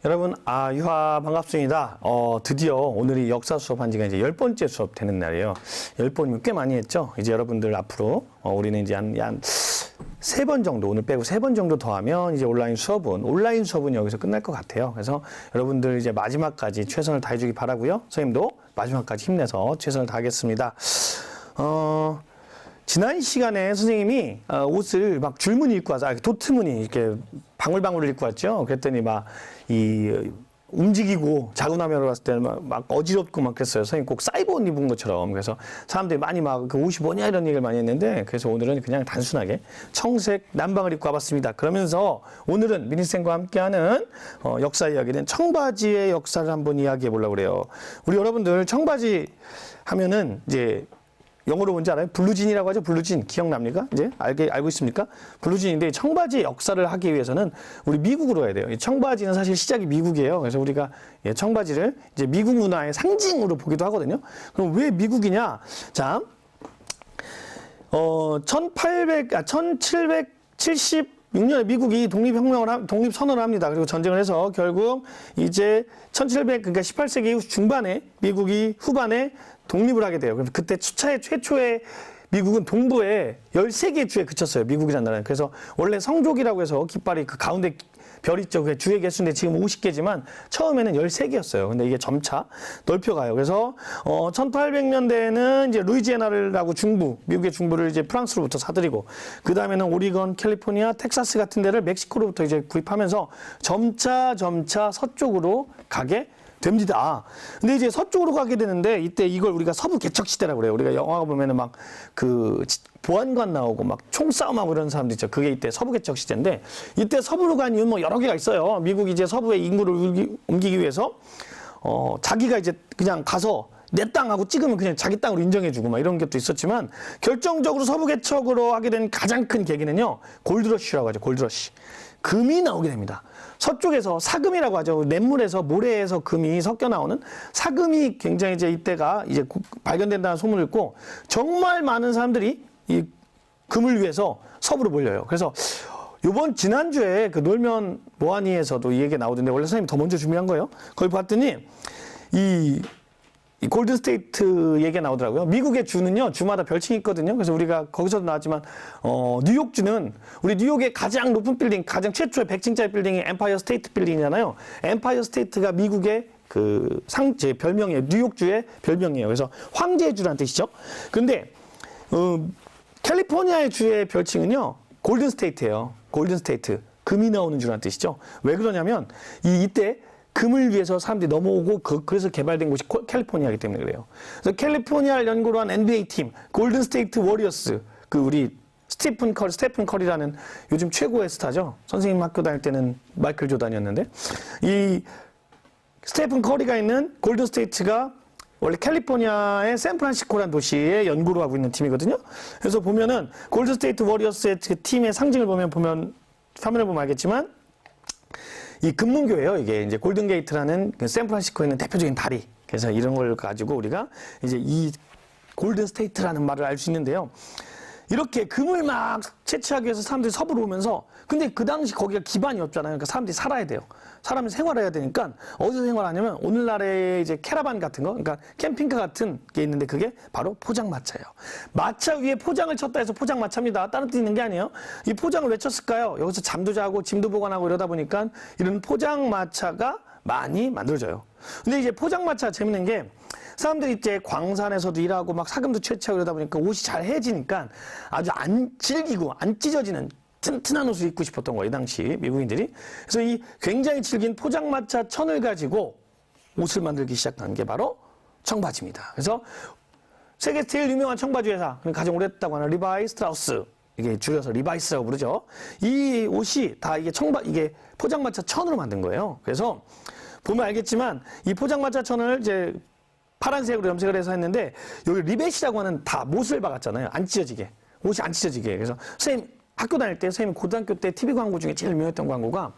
여러분, 유하 반갑습니다. 드디어 오늘이 역사 수업한 지가 이제 10번째 수업 되는 날이에요. 10번이면 꽤 많이 했죠. 이제 여러분들 앞으로, 우리는 이제 한 3번 정도, 오늘 빼고 3번 정도 더 하면 이제 온라인 수업은 여기서 끝날 것 같아요. 그래서 여러분들 이제 마지막까지 최선을 다해주기 바라고요. 선생님도 마지막까지 힘내서 최선을 다하겠습니다. 지난 시간에 선생님이 옷을 막 줄무늬 입고 와서, 도트무늬 이렇게 방울방울을 입고 왔죠. 그랬더니 움직이고 자고 나면으로 봤을 때는 막 어지럽고 막 그랬어요. 선생님 꼭 사이버 옷 입은 것처럼. 그래서 사람들이 많이 그 옷이 뭐냐 이런 얘기를 많이 했는데, 그래서 오늘은 그냥 단순하게 청색 남방을 입고 와봤습니다. 그러면서 오늘은 미니쌤과 함께하는 역사 이야기는 청바지의 역사를 한번 이야기해 보려고 그래요. 우리 여러분들 청바지 하면은 이제 영어로 뭔지 알아요? 블루진이라고 하죠. 블루진 기억납니까? 이제 알고 있습니까? 블루진인데 청바지의 역사를 하기 위해서는 우리 미국으로 가야 돼요. 청바지는 사실 시작이 미국이에요. 그래서 우리가 청바지를 이제 미국 문화의 상징으로 보기도 하거든요. 그럼 왜 미국이냐? 자, 1776년에 미국이 독립선언을 합니다. 그리고 전쟁을 해서 결국 이제 그러니까 18세기 중반에 미국이 후반에 독립을 하게 돼요. 그때 최초의 미국은 동부에 13개의 주에 그쳤어요. 미국이라는 나라는. 그래서 원래 성족이라고 해서 깃발이 그 가운데 별 있죠. 그게 주의 개수인데 지금 50개지만 처음에는 13개였어요. 근데 이게 점차 넓혀가요. 그래서 1800년대에는 이제 루이지애나라고 미국의 중부를 이제 프랑스로부터 사들이고, 그 다음에는 오리건, 캘리포니아, 텍사스 같은 데를 멕시코로부터 이제 구입하면서 점차 서쪽으로 가게 됩니다. 근데 이제 서쪽으로 가게 되는데, 이때 이걸 우리가 서부 개척 시대라고 그래요. 우리가 영화 보면은 막 보안관 나오고 막 총싸움하고 이런 사람들 있죠. 그게 이때 서부 개척 시대인데, 이때 서부로 간 이유는 여러 개가 있어요. 미국이 이제 서부의 인구를 옮기기 위해서 자기가 이제 그냥 가서 내 땅하고 찍으면 그냥 자기 땅으로 인정해주고 막 이런 것도 있었지만, 결정적으로 서부 개척으로 하게 된 가장 큰 계기는요, 골드러시라고 하죠. 골드러시. 금이 나오게 됩니다. 서쪽에서 사금이라고 하죠. 냇물에서 모래에서 금이 섞여 나오는 사금이 굉장히 이제 이때가 이제 발견된다는 소문을 듣고 정말 많은 사람들이 이 금을 위해서 서부로 몰려요. 그래서 지난주에 그 놀면 뭐하니에서도 이 얘기가 나오던데, 원래 선생님이 더 먼저 준비한 거예요. 거기 봤더니 이 골든스테이트 얘기가 나오더라고요. 미국의 주는요, 주마다 별칭이 있거든요. 그래서 우리가 거기서도 나왔지만, 뉴욕주는 우리 뉴욕의 가장 높은 빌딩, 가장 최초의 100층짜리 빌딩이 엠파이어 스테이트 빌딩이잖아요. 엠파이어 스테이트가 미국의 제 별명이에요. 뉴욕주의 별명이에요. 그래서 황제의 주라는 뜻이죠. 근데, 캘리포니아의 주의 별칭은요, 골든스테이트예요. 골든스테이트. 금이 나오는 주라는 뜻이죠. 왜 그러냐면, 이때 금을 위해서 사람들이 넘어오고, 그래서 개발된 곳이 캘리포니아이기 때문에 그래요. 그래서 캘리포니아를 연고로 한 NBA 팀, 골든 스테이트 워리어스, 우리 스테픈 커리라는 요즘 최고의 스타죠. 선생님 학교 다닐 때는 마이클 조단이었는데, 이 스테픈 커리가 있는 골든 스테이트가 원래 캘리포니아의 샌프란시스코라는 도시에 연구를 하고 있는 팀이거든요. 그래서 보면은 골든 스테이트 워리어스의 그 팀의 상징을 보면 화면을 보면 알겠지만, 이 금문교예요. 이게 이제 골든게이트라는 샌프란시스코에 있는 대표적인 다리. 그래서 이런 걸 가지고 우리가 이제 이 골든 스테이트라는 말을 알 수 있는데요. 이렇게 금을 막 채취하기 위해서 사람들이 서부로 오면서, 근데 그 당시 거기가 기반이 없잖아요. 그러니까 사람들이 살아야 돼요. 사람이 생활해야 되니까 어디서 생활하냐면, 오늘날의 이제 캐러반 같은 거, 그러니까 캠핑카 같은 게 있는데, 그게 바로 포장마차예요. 마차 위에 포장을 쳤다 해서 포장마차입니다. 다른 뜻 있는 게 아니에요. 이 포장을 왜 쳤을까요? 여기서 잠도 자고 짐도 보관하고 이러다 보니까 이런 포장마차가 많이 만들어져요. 근데 이제 포장마차 재밌는 게, 사람들이 이제 광산에서도 일하고 막 사금도 채취하고 이러다 보니까 옷이 잘 해지니까 아주 안 질기고 안 찢어지는 튼튼한 옷을 입고 싶었던 거예요, 이 당시 미국인들이. 그래서 이 굉장히 질긴 포장마차 천을 가지고 옷을 만들기 시작한 게 바로 청바지입니다. 그래서 세계 제일 유명한 청바지 회사, 가장 오래됐다고 하는 리바이 스트라우스, 이게 줄여서 리바이스라고 부르죠. 이 옷이 다 이게 포장마차 천으로 만든 거예요. 그래서 보면 알겠지만, 이 포장마차 천을 이제 파란색으로 염색을 해서 했는데, 여기 리벳이라고 하는 다 못을 박았잖아요. 안 찢어지게. 옷이 안 찢어지게. 그래서 선생님 학교 다닐 때, 선생님 고등학교 때 TV 광고 중에 제일 유명했던 광고가,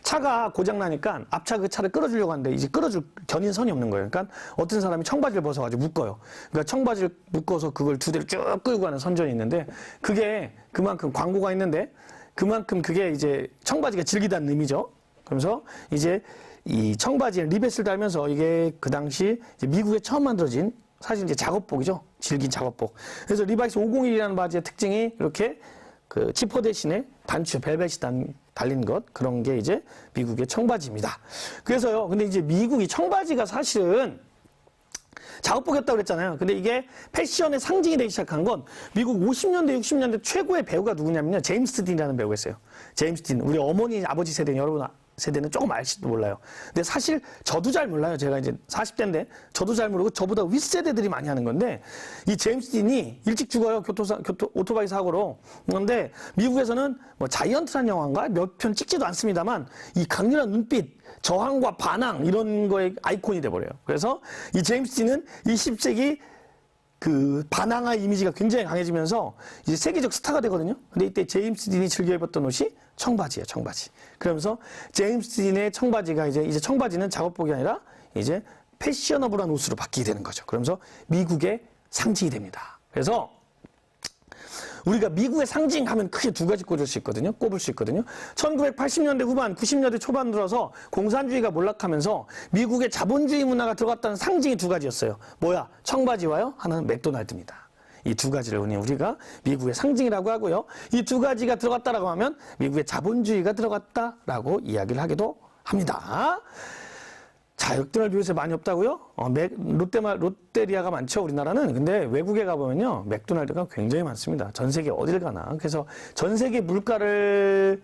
차가 고장나니까 앞차 그 차를 끌어주려고 하는데 이제 끌어줄 견인선이 없는 거예요. 그러니까 어떤 사람이 청바지를 벗어가지고 묶어요. 그러니까 청바지를 묶어서 그걸 2대를 쭉 끌고 가는 선전이 있는데, 그게 그만큼 광고가 있는데, 그만큼 그게 이제 청바지가 질기다는 의미죠. 그러면서 이제 이 청바지에 리벳을 달면서 이게 그 당시 이제 미국에 처음 만들어진 사실 이제 작업복이죠. 질긴 작업복. 그래서 리바이스 501이라는 바지의 특징이 이렇게 그 지퍼 대신에 단추, 벨벳이 달린 것, 그런 게 이제 미국의 청바지입니다. 그래서요, 근데 이제 미국이 청바지가 사실은 작업복이었다고 그랬잖아요. 근데 이게 패션의 상징이 되기 시작한 건 미국 50년대, 60년대 최고의 배우가 누구냐면요. 제임스 딘이라는 배우가 있어요. 제임스 딘. 우리 어머니, 아버지 세대는 여러분 세대는 조금 알지도 몰라요. 근데 사실 저도 잘 몰라요. 제가 이제 40대인데 저도 잘 모르고 저보다 윗세대들이 많이 하는 건데 이 제임스 딘이 일찍 죽어요. 오토바이 사고로. 그런데 미국에서는 뭐 자이언트라는 영화인가 몇 편 찍지도 않습니다만 이 강렬한 눈빛, 저항과 반항 이런 거에 아이콘이 돼버려요. 그래서 이 제임스 딘은 20세기 그 반항화 이미지가 굉장히 강해지면서 이제 세계적 스타가 되거든요. 근데 이때 제임스 딘이 즐겨 입었던 옷이 청바지예요, 청바지. 그러면서 제임스 딘의 청바지가 이제 청바지는 작업복이 아니라 이제 패셔너블한 옷으로 바뀌게 되는 거죠. 그러면서 미국의 상징이 됩니다. 그래서 우리가 미국의 상징 하면 크게 두 가지 꼽을 수 있거든요. 1980년대 후반, 90년대 초반 들어서 공산주의가 몰락하면서 미국의 자본주의 문화가 들어갔다는 상징이 두 가지였어요. 뭐야? 청바지와요? 하나는 맥도날드입니다. 이 두 가지를 우리가 미국의 상징이라고 하고요. 이 두 가지가 들어갔다라고 하면 미국의 자본주의가 들어갔다라고 이야기를 하기도 합니다. 자, 맥도날드 요새 많이 없다고요? 롯데리아가 많죠, 우리나라는. 근데 외국에 가보면요, 맥도날드가 굉장히 많습니다. 전 세계 어딜 가나. 그래서 전 세계 물가를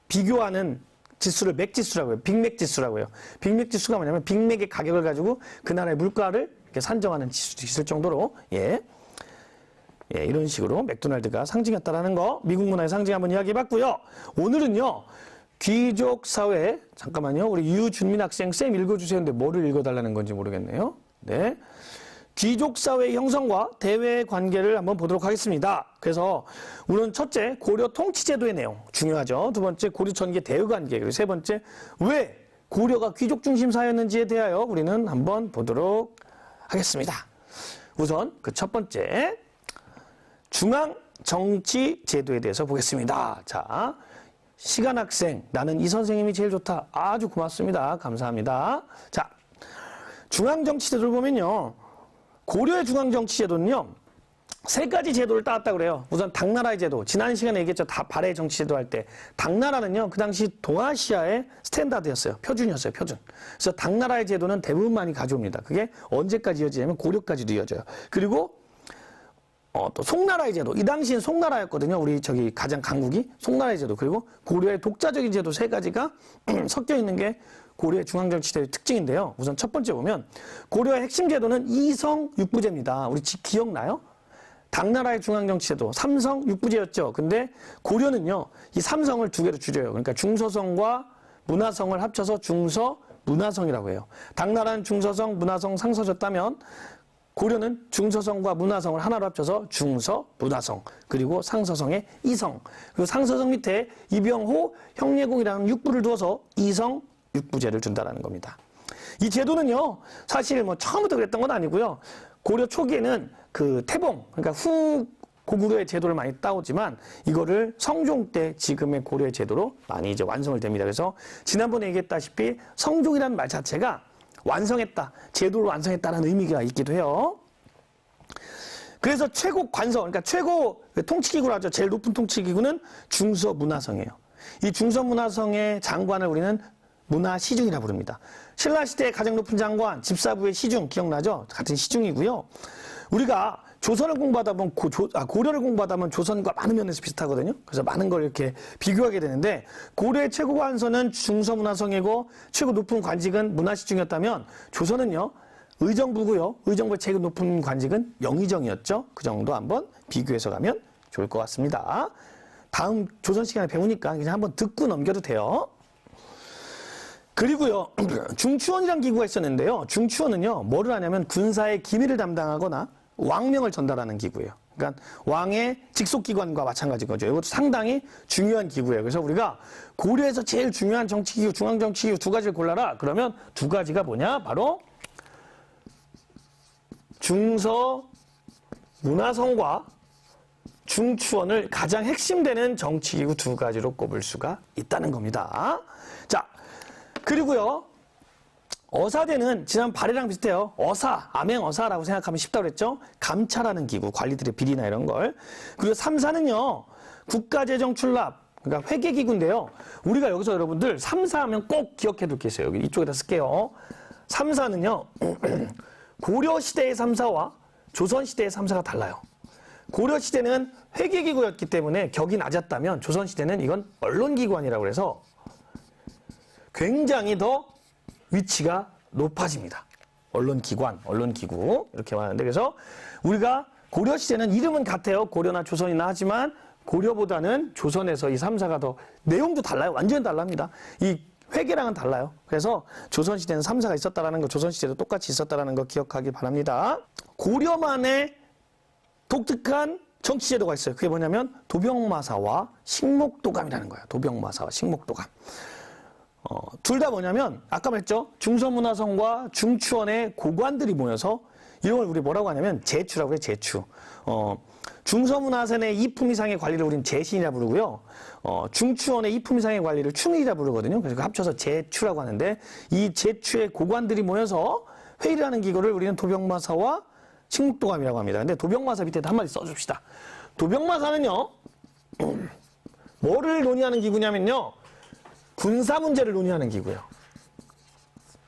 비교하는 지수를 맥지수라고 해요. 빅맥 지수라고 해요. 빅맥 지수가 뭐냐면 빅맥의 가격을 가지고 그 나라의 물가를 이렇게 산정하는 지수도 있을 정도로, 이런 식으로 맥도날드가 상징했다라는 거, 미국 문화의 상징 한번 이야기해 봤고요. 오늘은요, 귀족 사회, 잠깐만요. 우리 유준민 학생, 쌤 읽어주세요. 근데 뭐를 읽어달라는 건지 모르겠네요. 네. 귀족 사회의 형성과 대외의 관계를 한번 보도록 하겠습니다. 그래서 우선 첫째, 고려 통치제도의 내용. 중요하죠. 두 번째, 고려 전개 대외 관계. 그리고 세 번째, 왜 고려가 귀족 중심 사회였는지에 대하여 우리는 한번 보도록 하겠습니다. 우선 그 첫 번째, 중앙 정치 제도에 대해서 보겠습니다. 자. 시간 학생, 나는 이 선생님이 제일 좋다. 아주 고맙습니다. 감사합니다. 자, 중앙정치제도를 보면요. 고려의 중앙정치제도는요. 세 가지 제도를 따왔다고 그래요. 우선 당나라의 제도. 지난 시간에 얘기했죠. 발해 정치제도 할 때. 당나라는요. 그 당시 동아시아의 스탠다드였어요. 표준이었어요. 표준. 그래서 당나라의 제도는 대부분 많이 가져옵니다. 그게 언제까지 이어지냐면 고려까지도 이어져요. 그리고 또 송나라의 제도. 이 당시엔 송나라였거든요. 우리 가장 강국이 송나라의 제도. 그리고 고려의 독자적인 제도 세 가지가 섞여 있는 게 고려의 중앙정치제도의 특징인데요. 우선 첫 번째 보면 고려의 핵심 제도는 이성 육부제입니다. 우리 기억나요? 당나라의 중앙정치제도 삼성 육부제였죠. 근데 고려는요. 이 삼성을 두 개로 줄여요. 그러니까 중서성과 문화성을 합쳐서 중서 문화성이라고 해요. 당나라는 중서성, 문화성, 상서졌다면 고려는 중서성과 문화성을 하나로 합쳐서 중서, 문화성, 그리고 상서성의 이성, 그리고 상서성 밑에 이병호, 형례공이라는 육부를 두어서 이성 육부제를 준다라는 겁니다. 이 제도는요, 사실 처음부터 그랬던 건 아니고요. 고려 초기에는 그 태봉, 그러니까 후 고구려의 제도를 많이 따오지만 이거를 성종 때 지금의 고려의 제도로 많이 이제 완성을 됩니다. 그래서 지난번에 얘기했다시피 성종이라는 말 자체가 완성했다, 제도를 완성했다는 의미가 있기도 해요. 그래서 최고 관성, 그러니까 최고 통치기구로 하죠. 제일 높은 통치기구는 중서문화성이에요. 이 중서문화성의 장관을 우리는 문화시중이라고 부릅니다. 신라시대의 가장 높은 장관, 집사부의 시중, 기억나죠? 같은 시중이고요. 우리가 조선을 공부하다 보면 고려를 공부하다 보면 조선과 많은 면에서 비슷하거든요. 그래서 많은 걸 이렇게 비교하게 되는데 고려의 최고 관서는 중서문화성이고 최고 높은 관직은 문화시중이었다면 조선은요. 의정부고요. 의정부의 최고 높은 관직은 영의정이었죠. 그 정도 한번 비교해서 가면 좋을 것 같습니다. 다음 조선 시간에 배우니까 그냥 한번 듣고 넘겨도 돼요. 그리고요. 중추원이라는 기구가 있었는데요. 중추원은요. 뭐를 하냐면 군사의 기밀을 담당하거나 왕명을 전달하는 기구예요. 그러니까 왕의 직속기관과 마찬가지인 거죠. 이것도 상당히 중요한 기구예요. 그래서 우리가 고려에서 제일 중요한 정치기구, 중앙정치기구 두 가지를 골라라. 그러면 두 가지가 뭐냐? 바로 중서문화성과 중추원을 가장 핵심되는 정치기구 두 가지로 꼽을 수가 있다는 겁니다. 자, 그리고요, 어사대는 지난 발해랑 비슷해요. 어사, 암행어사라고 생각하면 쉽다고 그랬죠. 감찰하는 기구, 관리들의 비리나 이런 걸. 그리고 3사는요, 국가재정 출납, 그러니까 회계기구인데요. 우리가 여기서 여러분들 3사 하면 꼭 기억해 둘 게 있어요. 여기 이쪽에다 쓸게요. 3사는요, 고려시대의 3사와 조선시대의 3사가 달라요. 고려시대는 회계기구였기 때문에 격이 낮았다면 조선시대는 이건 언론기관이라고 해서 굉장히 더 위치가 높아집니다. 언론기관, 언론기구 이렇게 말하는데, 그래서 우리가 고려시대는 이름은 같아요. 고려나 조선이나 하지만 고려보다는 조선에서 이 3사가 더 내용도 달라요. 완전히 달랍니다. 이 회계랑은 달라요. 그래서 조선시대는 3사가 있었다라는 거, 조선시대도 똑같이 있었다라는 거 기억하기 바랍니다. 고려만의 독특한 정치제도가 있어요. 그게 뭐냐면 도병마사와 식목도감이라는 거예요. 도병마사와 식목도감. 둘 다 뭐냐면 아까 말했죠. 중서문화성과 중추원의 고관들이 모여서 이런 걸 우리 뭐라고 하냐면 제추라고 해요. 제추. 중서문화선의 이품 이상의 관리를 우리는 제신이라 부르고요. 중추원의 이품 이상의 관리를 충일이라 부르거든요. 그래서 합쳐서 제추라고 하는데, 이 제추의 고관들이 모여서 회의를 하는 기구를 우리는 도병마사와 식목도감이라고 합니다. 근데 도병마사 밑에도 한마디 써줍시다. 도병마사는요, 뭐를 논의하는 기구냐면요, 군사 문제를 논의하는 기구예요.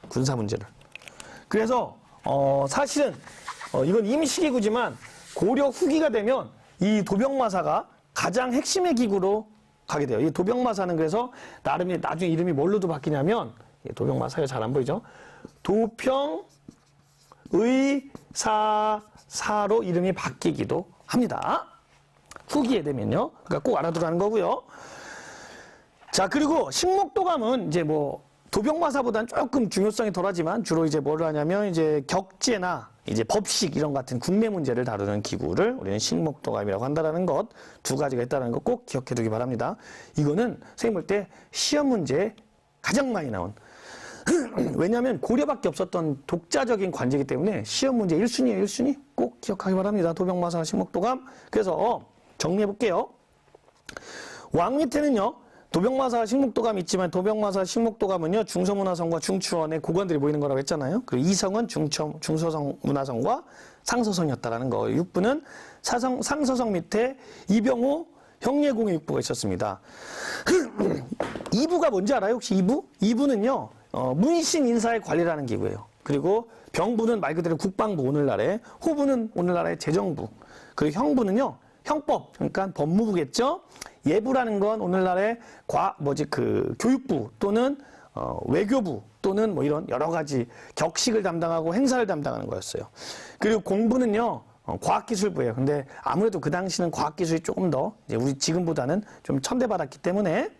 군사 문제를. 그래서 사실은 이건 임시기구지만 고려 후기가 되면 이 도병마사가 가장 핵심의 기구로 가게 돼요. 이 도병마사는 그래서 나름의 나중에 이름이 뭘로도 바뀌냐면, 도병마사가 잘 안 보이죠? 도평의사사로 이름이 바뀌기도 합니다. 후기에 되면요. 그러니까 꼭 알아두라는 거고요. 자, 그리고 식목도감은 이제 뭐 도병마사보다는 조금 중요성이 덜하지만 주로 이제 뭐를 하냐면 이제 격제나 이제 법식 이런 같은 국내 문제를 다루는 기구를 우리는 식목도감이라고 한다라는 것, 두 가지가 있다는 거 꼭 기억해 두기 바랍니다. 이거는 선생님 볼 때 시험 문제에 가장 많이 나온 왜냐하면 고려밖에 없었던 독자적인 관제이기 때문에 시험 문제 1순위예요. 1순위 꼭 기억하기 바랍니다. 도병마사, 식목도감. 그래서 정리해 볼게요. 왕 밑에는요, 도병마사, 식목도감이 있지만 도병마사, 식목도감은요, 중서문화성과 중추원의 고관들이 모이는 거라고 했잖아요. 그리고 이성은 중서성 문화성과 상서성이었다라는 거. 육부는 상서성 밑에 이병호 형예공의 육부가 있었습니다. 2부가 뭔지 알아요? 혹시 2부? 2부는요, 문신 인사의 관리라는 기구예요. 그리고 병부는 말 그대로 국방부, 오늘날의, 호부는 오늘날의 재정부, 그리고 형부는요, 형법, 그러니까 법무부겠죠. 예부라는 건 오늘날의 교육부 또는 외교부 또는 뭐 이런 여러 가지 격식을 담당하고 행사를 담당하는 거였어요. 그리고 공부는요, 과학기술부예요. 근데 아무래도 그 당시는 과학기술이 조금 더 이제 우리 지금보다는 좀 천대받았기 때문에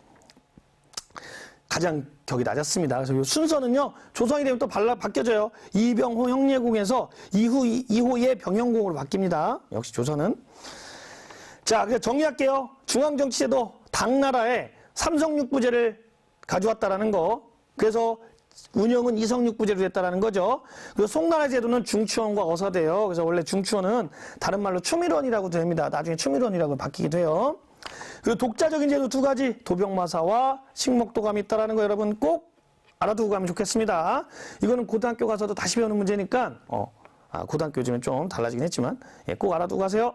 가장 격이 낮았습니다. 그래서 이 순서는요, 조선이 되면 또 바뀌어져요. 이병호 형예공에서 이호의 병영공으로 바뀝니다. 역시 조선은. 자, 그래서 정리할게요. 중앙정치제도, 당나라에 삼성육부제를 가져왔다라는 거. 그래서 운영은 이성육부제로 됐다라는 거죠. 그리고 송나라 제도는 중추원과 어사대요. 그래서 원래 중추원은 다른 말로 추밀원이라고 됩니다. 나중에 추밀원이라고 바뀌기도 해요. 그리고 독자적인 제도 두 가지, 도병마사와 식목도감이 있다라는 거 여러분 꼭 알아두고 가면 좋겠습니다. 이거는 고등학교 가서도 다시 배우는 문제니까, 고등학교 요즘엔 좀 달라지긴 했지만, 꼭 알아두고 가세요.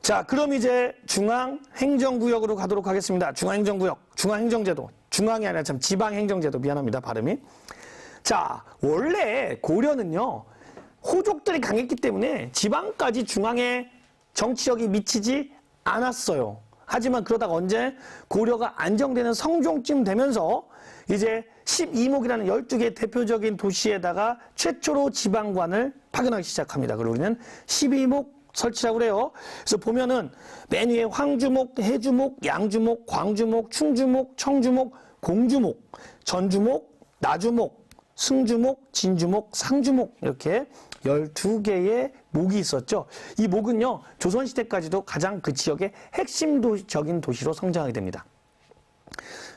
자, 그럼 이제 중앙행정구역으로 가도록 하겠습니다. 중앙행정구역, 중앙행정제도. 중앙이 아니라 참 지방행정제도, 미안합니다, 발음이. 자, 원래 고려는요, 호족들이 강했기 때문에 지방까지 중앙에 정치력이 미치지 않았어요. 하지만 그러다가 언제 고려가 안정되는 성종쯤 되면서 이제 12목이라는 12개의 대표적인 도시에다가 최초로 지방관을 파견하기 시작합니다. 그리고 우리는 12목 설치라고 그래요. 그래서 보면은 맨 위에 황주목, 해주목, 양주목, 광주목, 충주목, 청주목, 공주목, 전주목, 나주목, 승주목, 진주목, 상주목 이렇게 12개의 목이 있었죠. 이 목은요, 조선시대까지도 가장 그 지역의 핵심적인 도시로 성장하게 됩니다.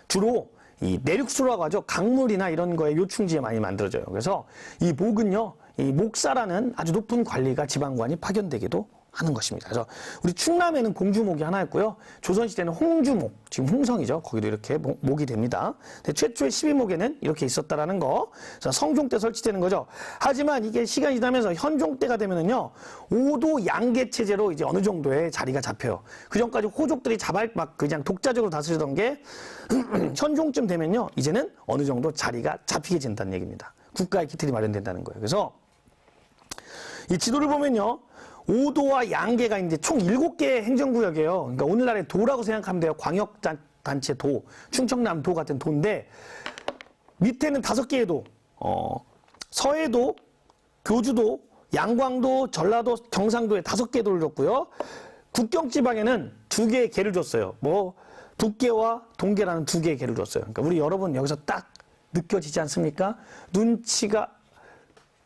주로 이 내륙수라고 하죠. 강물이나 이런 거에 요충지에 많이 만들어져요. 그래서 이 목은요, 이 목사라는 아주 높은 관리가 지방관이 파견되기도 하는 것입니다. 그래서 우리 충남에는 공주목이 하나 있고요. 조선시대는 홍주목, 지금 홍성이죠. 거기도 이렇게 목이 됩니다. 근데 최초의 12목에는 이렇게 있었다라는 거. 그래서 성종 때 설치되는 거죠. 하지만 이게 시간이 지나면서 현종 때가 되면은요, 5도 양계 체제로 이제 어느 정도의 자리가 잡혀요. 그 전까지 호족들이 막 그냥 독자적으로 다스리던 게 현종쯤 되면요, 이제는 어느 정도 자리가 잡히게 된다는 얘기입니다. 국가의 기틀이 마련된다는 거예요. 그래서 이 지도를 보면요, 5도와 양계가 이제 총 7개의 행정구역이에요. 그러니까 오늘날의 도라고 생각하면 돼요. 광역단체 도, 충청남도 같은 도인데, 밑에는 5개의 도, 서해도, 교주도, 양광도, 전라도, 경상도에 5개의 도를 줬고요. 국경지방에는 2개의 계를 줬어요. 뭐 북계와 동계라는 2개의 계를 줬어요. 그러니까 우리 여러분 여기서 딱 느껴지지 않습니까? 눈치가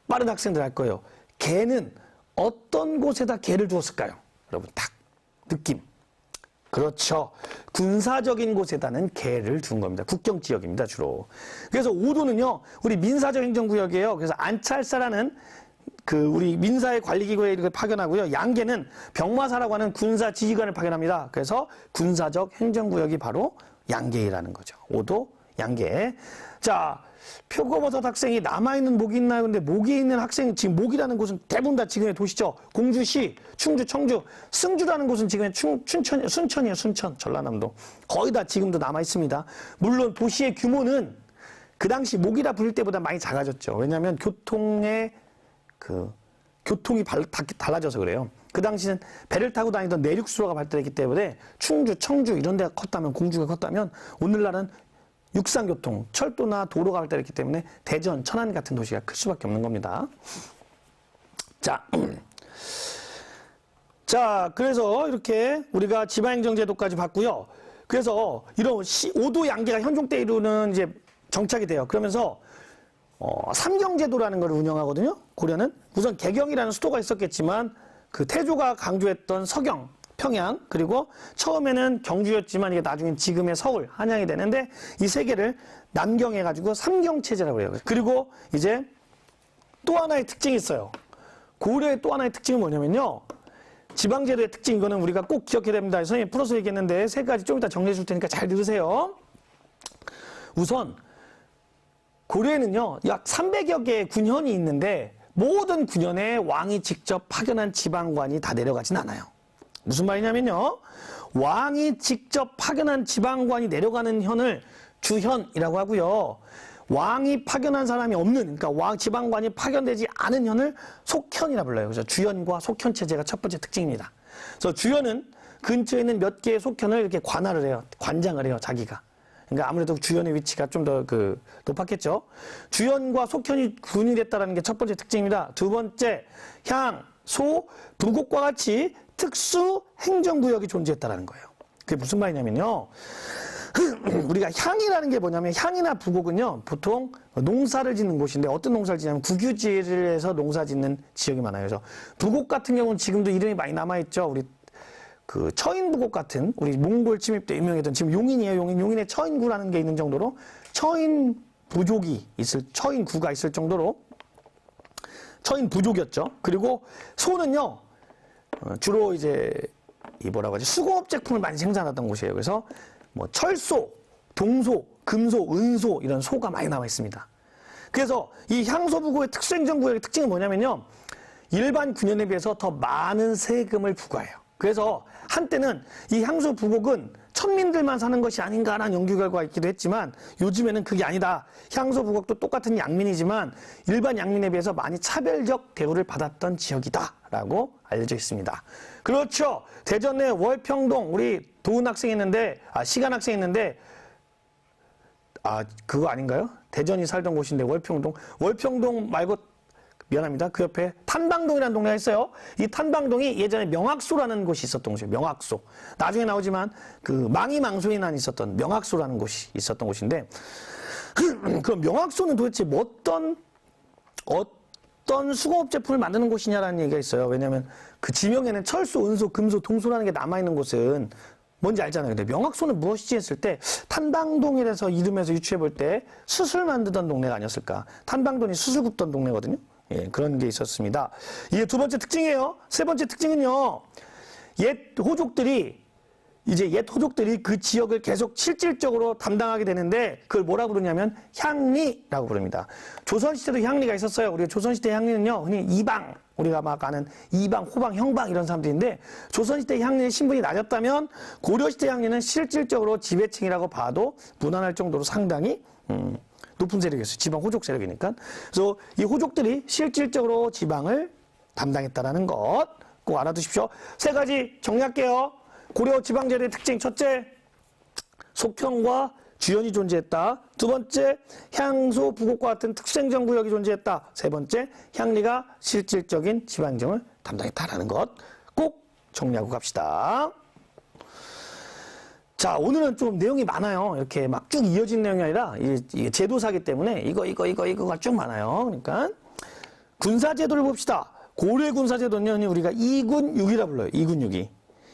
빠른 학생들 할 거예요. 계는 어떤 곳에다 계를 두었을까요? 여러분 딱 느낌. 그렇죠. 군사적인 곳에다는 계를 둔 겁니다. 국경지역입니다, 주로. 그래서 5도는요, 우리 민사적 행정구역이에요. 그래서 안찰사라는 우리 민사의 관리기구에 이렇게 파견하고요. 양계는 병마사라고 하는 군사 지휘관을 파견합니다. 그래서 군사적 행정구역이 바로 양계라는 거죠. 5도 양계. 자, 표고버섯 학생이 남아있는 목이 있나요? 근데 목이 있는 학생이 지금 목이라는 곳은 대부분 다 지금의 도시죠. 공주시, 충주, 청주, 승주라는 곳은 지금의 순천이에요. 순천, 전라남도. 거의 다 지금도 남아있습니다. 물론 도시의 규모는 그 당시 목이라 부를 때보다 많이 작아졌죠. 왜냐하면 교통이 달라져서 그래요. 그 당시는 배를 타고 다니던 내륙수로가 발달했기 때문에 충주, 청주 이런 데가 컸다면, 공주가 컸다면, 오늘날은 육상교통, 철도나 도로가 발달했기 때문에 대전, 천안 같은 도시가 클 수밖에 없는 겁니다. 자, 그래서 이렇게 우리가 지방행정제도까지 봤고요. 그래서 이런 5도 양계가 현종 때 이루는 이제 정착이 돼요. 그러면서 삼경제도라는 걸 운영하거든요. 고려는 우선 개경이라는 수도가 있었겠지만 그 태조가 강조했던 서경, 평양, 그리고 처음에는 경주였지만 이게 나중엔 지금의 서울, 한양이 되는데 이 세 개를 남경해가지고 삼경체제라고 해요. 그리고 이제 또 하나의 특징이 있어요. 고려의 또 하나의 특징은 뭐냐면요, 지방제도의 특징, 이거는 우리가 꼭 기억해야 됩니다. 선생님이 풀어서 얘기했는데 3가지 좀 이따 정리해 줄 테니까 잘 들으세요. 우선 고려에는요, 약 300여 개의 군현이 있는데 모든 군현에 왕이 직접 파견한 지방관이 다 내려가진 않아요. 무슨 말이냐면요, 왕이 직접 파견한 지방관이 내려가는 현을 주현이라고 하고요, 왕이 파견한 사람이 없는, 그러니까 지방관이 파견되지 않은 현을 속현이라 불러요. 그래서 주현과 속현 체제가 첫 번째 특징입니다. 그래서 주현은 근처에 있는 몇 개의 속현을 이렇게 관할을 해요. 관장을 해요, 자기가. 그러니까 아무래도 주현의 위치가 좀 더 높았겠죠. 주현과 속현이 분리됐다는 게 첫 번째 특징입니다. 두 번째, 향, 소, 부곡과 같이 특수 행정구역이 존재했다는 거예요. 그게 무슨 말이냐면요, 우리가 향이라는 게 뭐냐면, 향이나 부곡은요, 보통 농사를 짓는 곳인데, 어떤 농사를 짓냐면 국유지를 해서 농사 짓는 지역이 많아요. 그래서 부곡 같은 경우는 지금도 이름이 많이 남아있죠. 우리 처인부곡 같은, 우리 몽골 침입 때 유명했던, 지금 용인이에요. 용인에 처인구라는 게 있는 정도로 처인부족이 처인구가 있을 정도로 처인부족이었죠. 그리고 소는요, 주로 이제 수공업 제품을 많이 생산하던 곳이에요. 그래서 뭐 철소, 동소, 금소, 은소 이런 소가 많이 나와 있습니다. 그래서 이 향소부고의 특수행정구역의 특징은 뭐냐면요, 일반 군현에 비해서 더 많은 세금을 부과해요. 그래서 한때는 이 향소부곡은 천민들만 사는 것이 아닌가라는 연구 결과가 있기도 했지만, 요즘에는 그게 아니다. 향소부곡도 똑같은 양민이지만 일반 양민에 비해서 많이 차별적 대우를 받았던 지역이다라고 알려져 있습니다. 그렇죠. 대전 내 월평동, 우리 도은 학생 있는데, 시간 학생 있는데, 그거 아닌가요? 대전이 살던 곳인데 월평동 말고, 미안합니다. 그 옆에 탄방동이라는 동네가 있어요. 이 탄방동이 예전에 명학소라는 곳이 있었던 곳이에요. 명학소. 나중에 나오지만 망이망소에 난 있었던 명학소라는 곳이 있었던 곳인데, 그 명학소는 도대체 어떤 수공업 제품을 만드는 곳이냐라는 얘기가 있어요. 왜냐하면 그 지명에는 철소, 은소, 금소, 동소라는 게 남아있는 곳은 뭔지 알잖아요. 근데 명학소는 무엇이지 했을 때, 탄방동이라서 이름에서 유추해 볼 때 수술 만드던 동네가 아니었을까. 탄방동이 수술 굽던 동네거든요. 예, 그런 게 있었습니다. 이게 두 번째 특징이에요. 세 번째 특징은요. 옛 호족들이 그 지역을 계속 실질적으로 담당하게 되는데 그걸 뭐라 부르냐면 향리라고 부릅니다. 조선시대도 향리가 있었어요. 우리가 조선시대 향리는요, 흔히 이방, 우리가 막 아는 이방, 호방, 형방 이런 사람들인데 조선시대 향리의 신분이 낮았다면 고려시대 향리는 실질적으로 지배층이라고 봐도 무난할 정도로 상당히 높은 세력이었어요. 지방 호족 세력이니까. 그래서 이 호족들이 실질적으로 지방을 담당했다라는 것 꼭 알아두십시오. 세 가지 정리할게요. 고려 지방제도의 특징. 첫째, 속형과 주연이 존재했다. 두 번째, 향소, 부곡과 같은 특수행정구역이 존재했다. 세 번째, 향리가 실질적인 지방행정을 담당했다라는 것 꼭 정리하고 갑시다. 자, 오늘은 좀 내용이 많아요. 이렇게 막 쭉 이어진 내용이 아니라 이게 제도사기 때문에 이거가 쭉 많아요. 그러니까 군사제도를 봅시다. 고려의 군사제도는 우리가 2군 6이라 불러요. 2군 6이.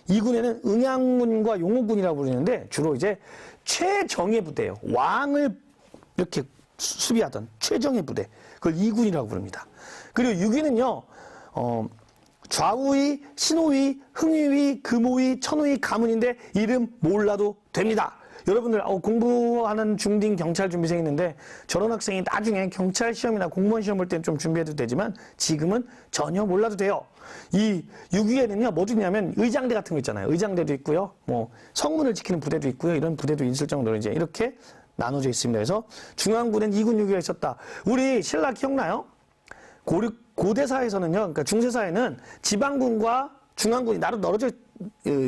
2군에는 응양군과 용호군이라고 부르는데 주로 이제 최정예 부대예요. 왕을 이렇게 수비하던 최정예 부대. 그걸 2군이라고 부릅니다. 그리고 6위는요. 좌우위, 신호위, 흥위위, 금호위, 천호위, 가문인데 이름 몰라도 됩니다. 여러분들 공부하는 중딩 경찰 준비생 있는데 저런 학생이 나중에 경찰 시험이나 공무원 시험 볼 때는 좀 준비해도 되지만 지금은 전혀 몰라도 돼요. 이 6위에는요 뭐 있냐면 의장대 같은 거 있잖아요. 의장대도 있고요. 뭐 성문을 지키는 부대도 있고요. 이런 부대도 있을 정도로 이제 이렇게 나눠져 있습니다. 그래서 중앙군엔 2군 6위가 있었다. 우리 신라 기억나요? 고대사에서는요, 그러니까 중세사에는 지방군과 중앙군이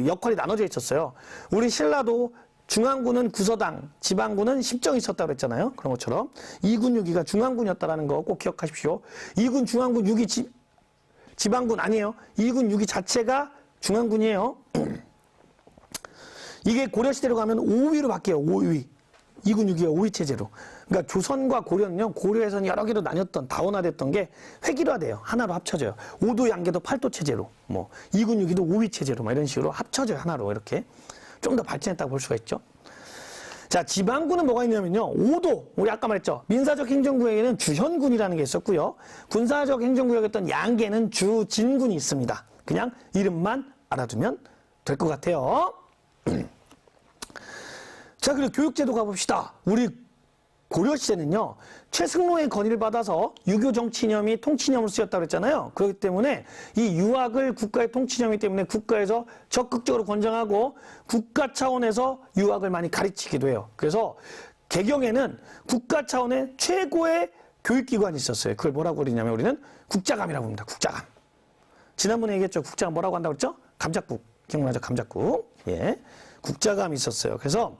역할이 나눠져 있었어요. 우리 신라도 중앙군은 구서당, 지방군은 십정이 있었다고 그랬잖아요. 그런 것처럼 2군 6위가 중앙군이었다는 거 꼭 기억하십시오. 2군 중앙군 6위 지방군 아니에요. 2군 6위 자체가 중앙군이에요. 이게 고려시대로 가면 5위로 바뀌어요. 5위. 2군 6위가 5위 체제로. 그러니까 조선과 고려는요, 고려에서는 여러 개로 나뉘었던, 다원화됐던 게 획일화돼요. 하나로 합쳐져요. 5도 양계도 8도 체제로, 2군 6위도 5위 체제로, 이런 식으로 합쳐져요. 하나로 이렇게. 좀 더 발전했다고 볼 수가 있죠. 자, 지방군은 뭐가 있냐면요. 5도, 우리 아까 말했죠. 민사적 행정구역에는 주현군이라는 게 있었고요. 군사적 행정구역이었던 양계는 주진군이 있습니다. 그냥 이름만 알아두면 될 것 같아요. 자, 그리고 교육제도 가봅시다. 우리 고려시대는요, 최승로의 건의를 받아서 유교 정치이념이 통치이념으로 쓰였다고 했잖아요. 그렇기 때문에 이 유학을 국가의 통치이념이기 때문에 국가에서 적극적으로 권장하고 국가 차원에서 유학을 많이 가르치기도 해요. 그래서 개경에는 국가 차원의 최고의 교육기관이 있었어요. 그걸 뭐라고 그러냐면 우리는 국자감이라고 합니다. 국자감. 지난번에 얘기했죠. 국자감 뭐라고 한다고 했죠? 감작국. 기억나죠? 감작국. 예. 국자감이 있었어요. 그래서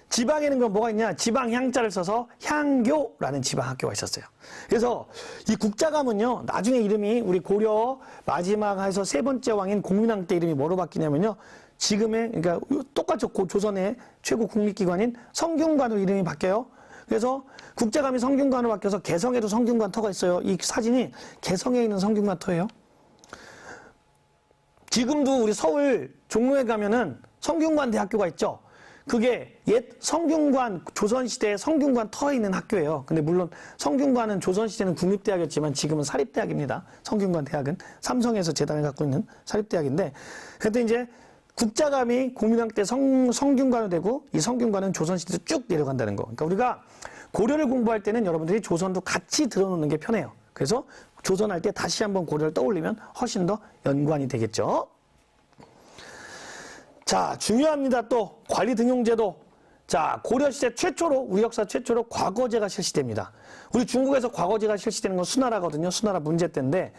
지방에는 그럼 뭐가 있냐? 지방 향자를 써서 향교라는 지방 학교가 있었어요. 그래서 이 국자감은요, 나중에 이름이 우리 고려 마지막 해서 세 번째 왕인 공민왕 때 이름이 뭐로 바뀌냐면요. 지금의, 그러니까 똑같죠. 조선의 최고 국립기관인 성균관으로 이름이 바뀌어요. 그래서 국자감이 성균관으로 바뀌어서 개성에도 성균관 터가 있어요. 이 사진이 개성에 있는 성균관 터예요. 지금도 우리 서울 종로에 가면은 성균관 대학교가 있죠. 그게 옛 성균관, 조선시대 성균관 터에 있는 학교예요. 근데 물론 성균관은 조선시대는 국립대학이었지만 지금은 사립대학입니다. 성균관 대학은 삼성에서 재단을 갖고 있는 사립대학인데, 그때 이제 국자감이 공민왕 때 성균관으로 되고 이 성균관은 조선시대로 쭉 내려간다는 거. 그러니까 우리가 고려를 공부할 때는 여러분들이 조선도 같이 들어놓는 게 편해요. 그래서 조선할 때 다시 한번 고려를 떠올리면 훨씬 더 연관이 되겠죠. 자, 중요합니다. 또 관리 등용제도. 자, 고려시대 최초로, 우리 역사 최초로 과거제가 실시됩니다. 우리 중국에서 과거제가 실시되는 건 수나라거든요. 수나라 문제 때인데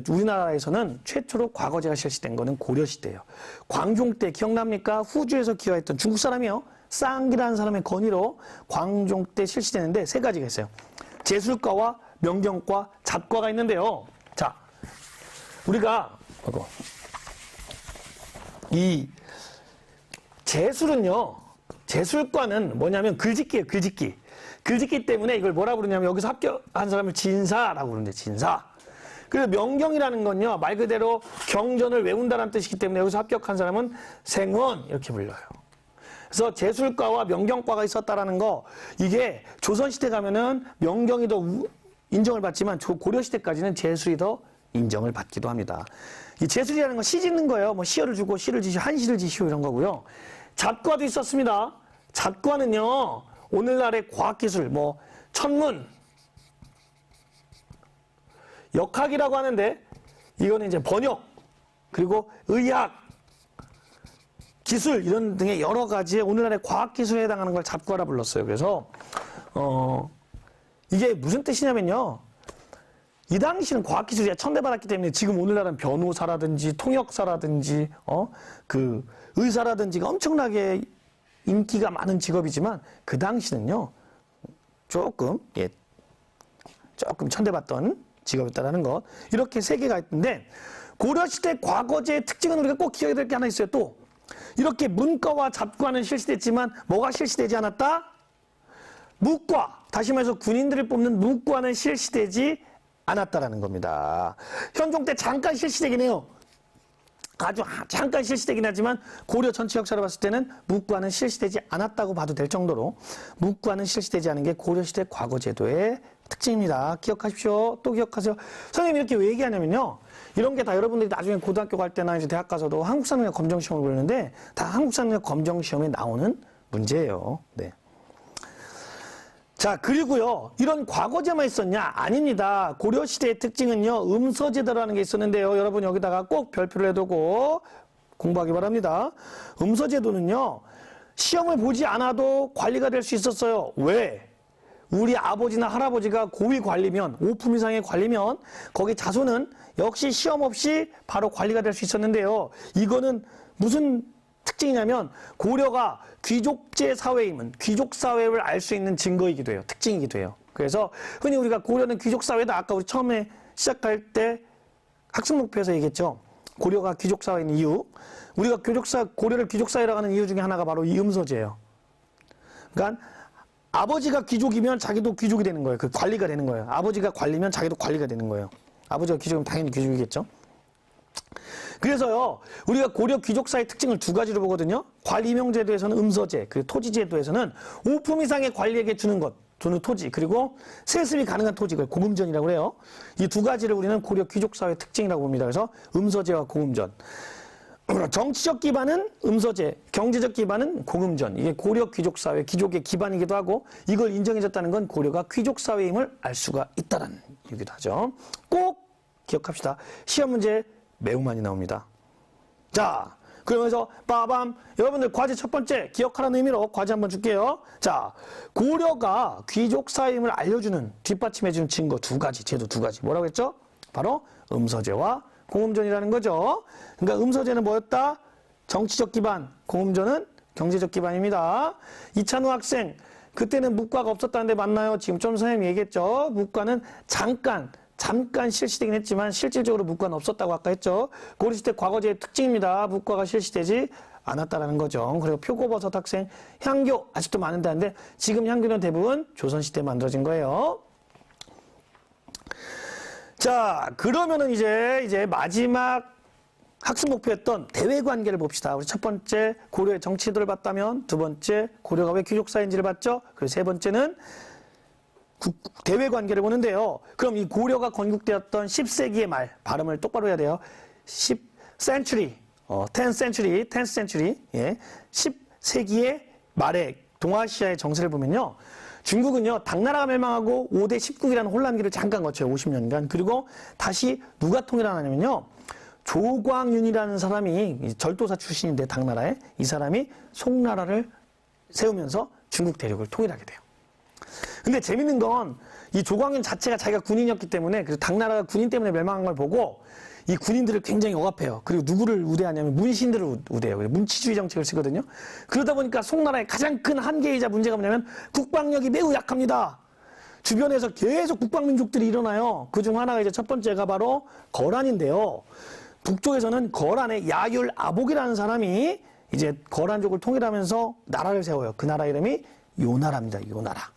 우리나라에서는 최초로 과거제가 실시된 거는 고려시대예요. 광종 때 기억납니까? 후주에서 기여했던 중국 사람이요. 쌍기라는 사람의 건의로 광종 때 실시되는데 세 가지가 있어요. 제술과와 명경과 잡과가 있는데요. 자, 우리가 이 제술은요, 제술과는 뭐냐면 글짓기예요, 글짓기. 글짓기 때문에 이걸 뭐라 부르냐면 여기서 합격한 사람을 진사라고 부르는데, 진사. 그리고 명경이라는 건요, 말 그대로 경전을 외운다는 뜻이기 때문에 여기서 합격한 사람은 생원, 이렇게 불려요. 그래서 제술과와 명경과가 있었다라는 거, 이게 조선시대 가면은 명경이 더 인정을 받지만 고려시대까지는 제술이 더 인정을 받기도 합니다. 이 제술이라는 건 시 짓는 거예요. 뭐 시어를 주고 시를 지시오, 한시를 지시오 이런 거고요. 잡과도 있었습니다. 잡과는요, 오늘날의 과학기술, 뭐 천문, 역학이라고 하는데 이거는 이제 번역, 그리고 의학, 기술 이런 등의 여러 가지의 오늘날의 과학기술에 해당하는 걸 잡과라 불렀어요. 그래서 이게 무슨 뜻이냐면요. 이 당시는 과학기술이 천대받았기 때문에 지금 오늘날은 변호사라든지 통역사라든지 그 의사라든지가 엄청나게 인기가 많은 직업이지만 그 당시는요 조금 천대받던 직업이었다는 것. 이렇게 세 개가 있는데 고려시대 과거제의 특징은 우리가 꼭 기억해야 될 게 하나 있어요. 또 이렇게 문과와 잡과는 실시됐지만 뭐가 실시되지 않았다? 무과, 다시 말해서 군인들을 뽑는 무과는 실시되지 않았다라는 겁니다. 현종 때 잠깐 실시되긴 해요. 아주 잠깐 실시되긴 하지만 고려 전체 역사를 봤을 때는 무과는 실시되지 않았다고 봐도 될 정도로 무과는 실시되지 않은 게 고려시대 과거제도의 특징입니다. 기억하십시오. 또 기억하세요. 선생님이 이렇게 왜 얘기하냐면요. 이런 게 다 여러분들이 나중에 고등학교 갈 때나 이제 대학 가서도 한국사능력 검정시험을 보는데 다 한국사능력 검정시험에 나오는 문제예요. 네. 자, 그리고요, 이런 과거제만 있었냐? 아닙니다. 고려시대의 특징은요, 음서제도라는 게 있었는데요. 여러분 여기다가 꼭 별표를 해두고 공부하기 바랍니다. 음서제도는요, 시험을 보지 않아도 관리가 될 수 있었어요. 왜? 우리 아버지나 할아버지가 고위 관리면, 5품 이상의 관리면, 거기 자손은 역시 시험 없이 바로 관리가 될 수 있었는데요. 이거는 무슨 특징이냐면 고려가 귀족제 사회임은 귀족 사회를 알 수 있는 증거이기도 해요. 특징이기도 해요. 그래서 흔히 우리가 고려는 귀족 사회다. 아까 우리 처음에 시작할 때 학습 목표에서 얘기했죠. 고려가 귀족 사회인 이유. 우리가 고려를 귀족 사회라고 하는 이유 중에 하나가 바로 이 음서제예요. 그러니까 아버지가 귀족이면 자기도 귀족이 되는 거예요. 그 관리가 되는 거예요. 아버지가 관리면 자기도 관리가 되는 거예요. 아버지가 귀족이면 당연히 귀족이겠죠. 그래서요, 우리가 고려 귀족사의 특징을 두 가지로 보거든요. 관리명제도에서는 음서제, 그리고 토지제도에서는 5품 이상의 관리에게 주는 것, 주는 토지, 그리고 세습이 가능한 토지를 공음전이라고 해요. 이 두 가지를 우리는 고려 귀족사회의 특징이라고 봅니다. 그래서 음서제와 공음전. 정치적 기반은 음서제, 경제적 기반은 공음전. 이게 고려 귀족사회, 귀족의 기반이기도 하고 이걸 인정해줬다는 건 고려가 귀족사회임을 알 수가 있다는 얘기도 하죠. 꼭 기억합시다. 시험 문제 매우 많이 나옵니다. 자, 그러면서 빠밤, 여러분들 과제 첫 번째 기억하라는 의미로 과제 한번 줄게요. 자, 고려가 귀족 사회임을 알려주는 뒷받침해주는 증거 두 가지, 제도 두 가지. 뭐라고 했죠? 바로 음서제와 공음전이라는 거죠. 그러니까 음서제는 뭐였다? 정치적 기반, 공음전은 경제적 기반입니다. 이찬우 학생, 그때는 무과가 없었다는데 맞나요? 지금 좀 선생님이 얘기했죠. 무과는 잠깐 실시되긴 했지만 실질적으로 무과는 없었다고 아까 했죠. 고려시대 과거제의 특징입니다. 무과가 실시되지 않았다라는 거죠. 그리고 표고버섯 학생, 향교 아직도 많은데 지금 향교는 대부분 조선시대에 만들어진 거예요. 자, 그러면은 이제 마지막 학습 목표였던 대외 관계를 봅시다. 우리 첫 번째 고려의 정치도를 봤다면, 두 번째 고려가 왜 귀족사회인지를 봤죠. 그리고 세 번째는 대외 관계를 보는데요. 그럼 이 고려가 건국되었던 10세기의 말, 발음을 똑바로 해야 돼요. 10century, 10th century, 예, 10세기의 말에 동아시아의 정세를 보면요. 중국은요, 당나라가 멸망하고 5대 19기라는 혼란기를 잠깐 거쳐요. 50년간. 그리고 다시 누가 통일하냐면요. 조광윤이라는 사람이 절도사 출신인데 당나라에 이 사람이 송나라를 세우면서 중국 대륙을 통일하게 돼요. 근데 재밌는 건 이 조광윤 자체가 자기가 군인이었기 때문에 그래서 당나라가 군인 때문에 멸망한 걸 보고 이 군인들을 굉장히 억압해요. 그리고 누구를 우대하냐면 문신들을 우대해요. 문치주의 정책을 쓰거든요. 그러다 보니까 송나라의 가장 큰 한계이자 문제가 뭐냐면 국방력이 매우 약합니다. 주변에서 계속 국방민족들이 일어나요. 그중 하나가 이제 첫 번째가 바로 거란인데요. 북쪽에서는 거란의 야율 아복이라는 사람이 이제 거란족을 통일하면서 나라를 세워요. 그 나라 이름이 요나라입니다. 요나라.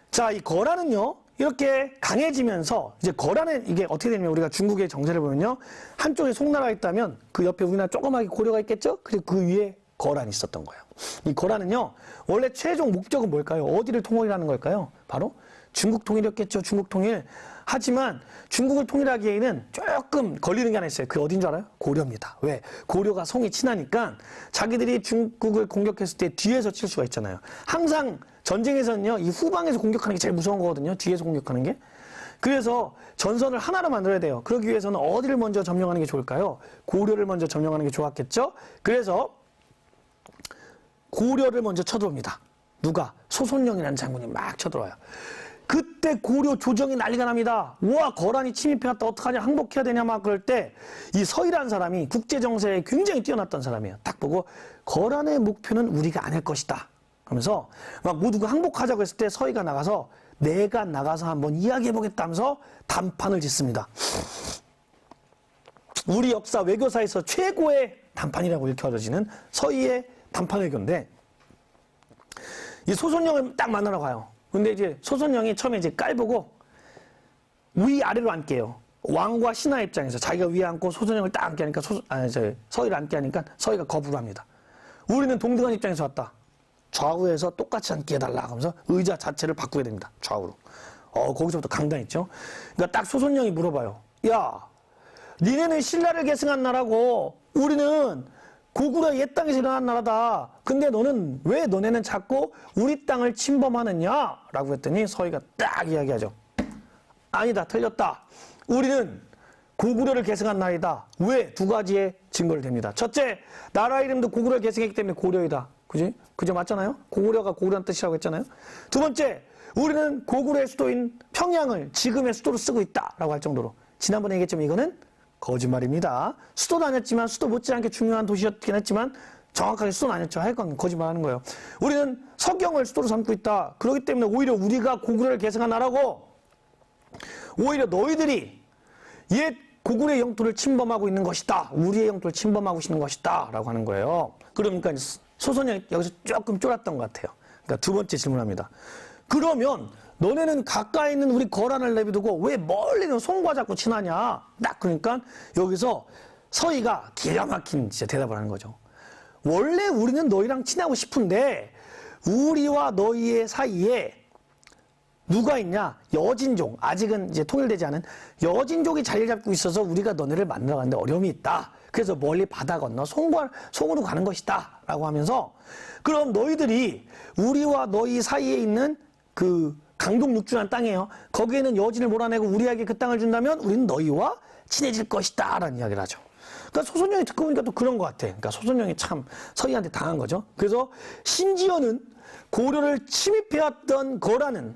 자, 이 거란은요, 이렇게 강해지면서, 이제 거란은 이게 어떻게 되냐면 우리가 중국의 정세를 보면요. 한쪽에 송나라가 있다면 그 옆에 우리나라 조그맣게 고려가 있겠죠? 그리고 그 위에 거란이 있었던 거예요. 이 거란은요, 원래 최종 목적은 뭘까요? 어디를 통일하는 걸까요? 바로 중국 통일이었겠죠. 중국 통일. 하지만 중국을 통일하기에는 조금 걸리는 게 하나 있어요. 그게 어딘 줄 알아요? 고려입니다. 왜? 고려가 송이 친하니까 자기들이 중국을 공격했을 때 뒤에서 칠 수가 있잖아요. 항상 전쟁에서는요, 이 후방에서 공격하는 게 제일 무서운 거거든요. 뒤에서 공격하는 게. 그래서 전선을 하나로 만들어야 돼요. 그러기 위해서는 어디를 먼저 점령하는 게 좋을까요? 고려를 먼저 점령하는 게 좋았겠죠? 그래서 고려를 먼저 쳐들어옵니다. 누가? 소손령이라는 장군이 막 쳐들어와요. 그때 고려 조정이 난리가 납니다. 와, 거란이 침입해왔다. 어떡하냐, 항복해야 되냐 막 그럴 때 이 서희라는 사람이 국제정세에 굉장히 뛰어났던 사람이에요. 딱 보고 거란의 목표는 우리가 아닐 것이다 하면서 막 모두가 항복하자고 했을 때 서희가 나가서 내가 나가서 한번 이야기해보겠다면서 단판을 짓습니다. 우리 역사 외교사에서 최고의 단판이라고 일컬어지는 서희의 단판 외교인데 이 소손령을 딱 만나러 가요. 근데 이제 소손령이 처음에 이제 깔보고 위아래로 앉게요. 왕과 신하 입장에서 자기가 위에 앉고 소손령을 딱 앉게 하니까 서희를 앉게 하니까 서희가 거부를 합니다. 우리는 동등한 입장에서 왔다. 좌우에서 똑같이 앉게 해달라 하면서 의자 자체를 바꾸게 됩니다. 좌우로. 거기서부터 강단했죠. 그러니까 딱 소손령이 물어봐요. 야, 니네는 신라를 계승한 나라고 우리는 고구려 옛 땅에서 일어난 나라다. 근데 너는 왜 너네는 자꾸 우리 땅을 침범하느냐? 라고 했더니 서희가 딱 이야기하죠. 아니다, 틀렸다. 우리는 고구려를 계승한 나라이다. 왜? 두 가지의 증거를 댑니다. 첫째, 나라 이름도 고구려를 계승했기 때문에 고려이다. 그지? 그죠? 맞잖아요? 고구려가 고구려란 뜻이라고 했잖아요? 두 번째, 우리는 고구려의 수도인 평양을 지금의 수도로 쓰고 있다. 라고 할 정도로. 지난번에 얘기했지만 이거는 거짓말입니다. 수도도 아니었지만 수도 못지않게 중요한 도시였긴 했지만 정확하게 수도는 아니었죠. 하여간 거짓말하는 거예요. 우리는 서경을 수도로 삼고 있다. 그렇기 때문에 오히려 우리가 고구려를 계승한 나라고 오히려 너희들이 옛 고구려의 영토를 침범하고 있는 것이다. 우리의 영토를 침범하고 있는 것이다. 라고 하는 거예요. 그러니까 소손이 여기서 조금 쫄았던 것 같아요. 그러니까 두 번째 질문합니다. 그러면 너네는 가까이 있는 우리 거란을 내비두고 왜 멀리 있는 송과 자꾸 친하냐? 딱 그러니까 여기서 서희가 기가 막힌 진짜 대답을 하는 거죠. 원래 우리는 너희랑 친하고 싶은데 우리와 너희의 사이에 누가 있냐? 여진족, 아직은 이제 통일되지 않은 여진족이 자리를 잡고 있어서 우리가 너네를 만나러 가는데 어려움이 있다. 그래서 멀리 바다 건너 송으로 가는 것이다. 라고 하면서 그럼 너희들이 우리와 너희 사이에 있는 그 강동 육주라는 땅이에요. 거기에는 여진을 몰아내고 우리에게 그 땅을 준다면 우리는 너희와 친해질 것이다. 라는 이야기를 하죠. 그러니까 소손령이 듣고 보니까 또 그런 것 같아. 그러니까 소손령이 참 서희한테 당한 거죠. 그래서 심지어는 고려를 침입해왔던 거란은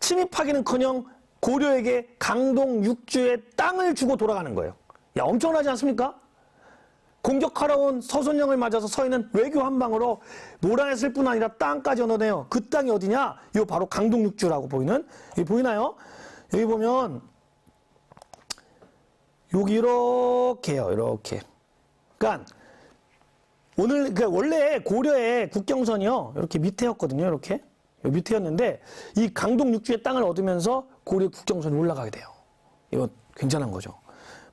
침입하기는커녕 고려에게 강동 육주의 땅을 주고 돌아가는 거예요. 야, 엄청나지 않습니까? 공격하러 온 서손령을 맞아서 서희는 외교 한 방으로 몰아냈을 뿐 아니라 땅까지 얻어내요. 그 땅이 어디냐? 이거 바로 강동 육주라고 보이는, 여기 보이나요? 여기 보면 여기 이렇게요. 이렇게. 그러니까 원래 고려의 국경선이요. 이렇게 밑에였거든요. 이렇게. 여기 밑에였는데 이 강동 육주의 땅을 얻으면서 고려 국경선이 올라가게 돼요. 이거 굉장한 거죠.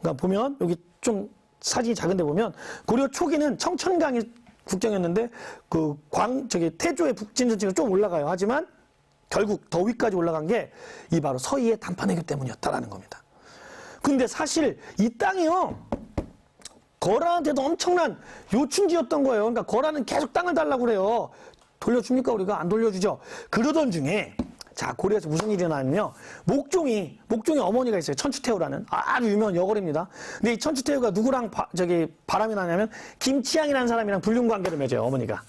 그러니까 보면 여기 좀 사진이 작은데 보면 고려 초기는 청천강이 국경이었는데 태조의 북진전층으로 좀 올라가요. 하지만 결국 더 위까지 올라간 게 이 바로 서희의 단판 외교 때문이었다라는 겁니다. 근데 사실 이 땅이요, 거란한테도 엄청난 요충지였던 거예요. 그러니까 거란은 계속 땅을 달라고 그래요. 돌려줍니까? 우리가 안 돌려주죠. 그러던 중에 자, 고려에서 무슨 일이 일어나냐면요, 목종이 어머니가 있어요. 천추태후라는 아주 유명한 여걸입니다. 근데 이 천추태후가 누구랑 바람이 나냐면 김치향이라는 사람이랑 불륜 관계를 맺어요, 어머니가.